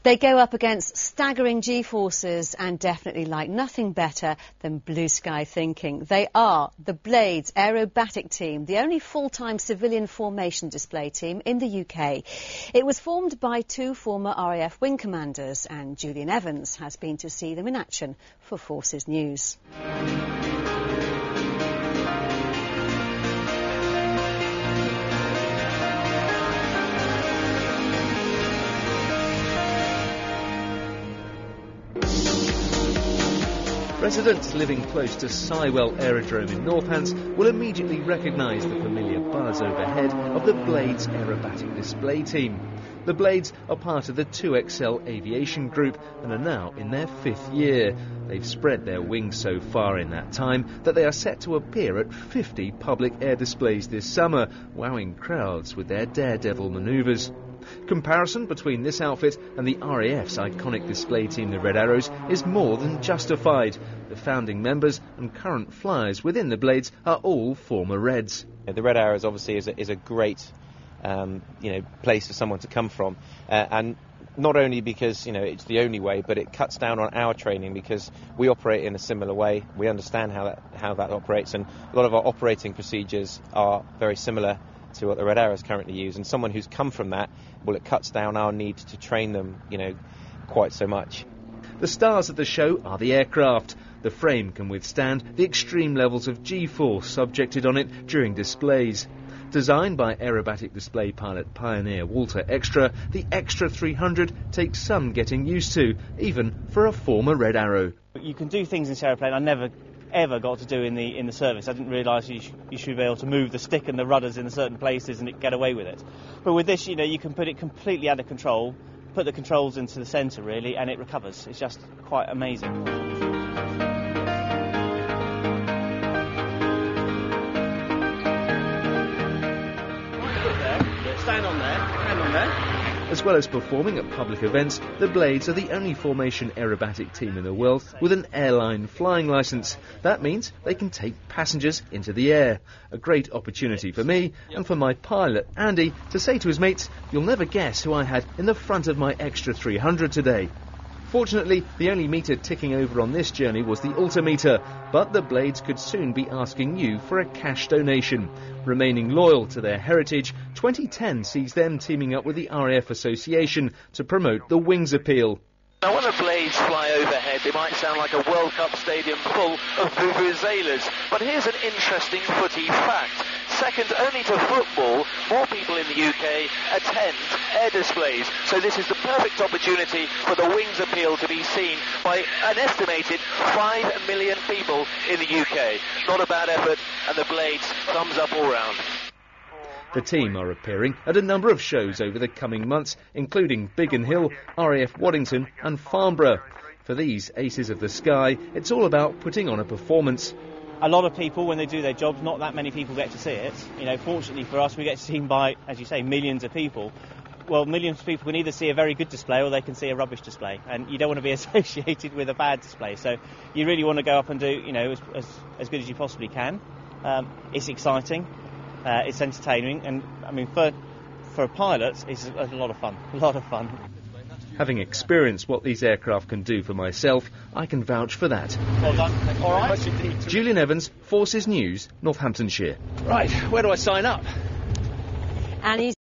They go up against staggering G-forces and definitely like nothing better than blue sky thinking. They are the Blades Aerobatic Team, the only full-time civilian formation display team in the UK. It was formed by two former RAF wing commanders, and Julian has been to see them in action for Forces News. Residents living close to Sywell Aerodrome in Northants will immediately recognise the familiar buzz overhead of the Blades Aerobatic Display Team. The Blades are part of the 2XL Aviation Group and are now in their 5th year. They've spread their wings so far in that time that they are set to appear at 50 public air displays this summer, wowing crowds with their daredevil manoeuvres. Comparison between this outfit and the RAF's iconic display team, the Red Arrows, is more than justified. The founding members and current flyers within the Blades are all former Reds. The Red Arrows obviously is a great place for someone to come from, and not only because it's the only way, but it cuts down on our training because we operate in a similar way. We understand how that operates, and a lot of our operating procedures are very similar to what the Red Arrows currently use, and someone who's come from that, well, it cuts down our need to train them, quite so much. The stars of the show are the aircraft. The frame can withstand the extreme levels of G-force subjected on it during displays. Designed by aerobatic display pilot pioneer Walter Extra, the Extra 300 takes some getting used to, even for a former Red Arrow. You can do things in this aeroplane I never ever got to do in the service. I didn't realise you should be able to move the stick and the rudders in certain places and get away with it. But with this, you can put it completely under control, put the controls into the centre really, and it recovers. It's just quite amazing. Stand on there, hand on there. As well as performing at public events, the Blades are the only formation aerobatic team in the world with an airline flying licence. That means they can take passengers into the air. A great opportunity for me and for my pilot, Andy, to say to his mates, "You'll never guess who I had in the front of my Extra 300 today." Fortunately, the only meter ticking over on this journey was the altimeter, but the Blades could soon be asking you for a cash donation. Remaining loyal to their heritage, 2010 sees them teaming up with the RAF Association to promote the Wings Appeal. Now, when the Blades fly overhead, they might sound like a World Cup stadium full of vuvuzelas. But here's an interesting footy fact. Second only to football, more people in the UK attend air displays. So this is the perfect opportunity for the Wings Appeal to be seen by an estimated 5 million people in the UK. Not a bad effort, and the Blades thumbs up all round. The team are appearing at a number of shows over the coming months, including Biggin Hill, RAF Waddington and Farnborough. For these aces of the sky, it's all about putting on a performance. A lot of people, when they do their jobs, not that many people get to see it. Fortunately for us, we get seen by, as you say, millions of people. Well, millions of people can either see a very good display or they can see a rubbish display, and you don't want to be associated with a bad display. So you really want to go up and do, as good as you possibly can. It's exciting. It's entertaining, and for pilots, it's a lot of fun. A lot of fun. Having experienced what these aircraft can do for myself, I can vouch for that. Well done. Thank you very much indeed. Julian Evans, Forces News, Northamptonshire. Right, where do I sign up? And he's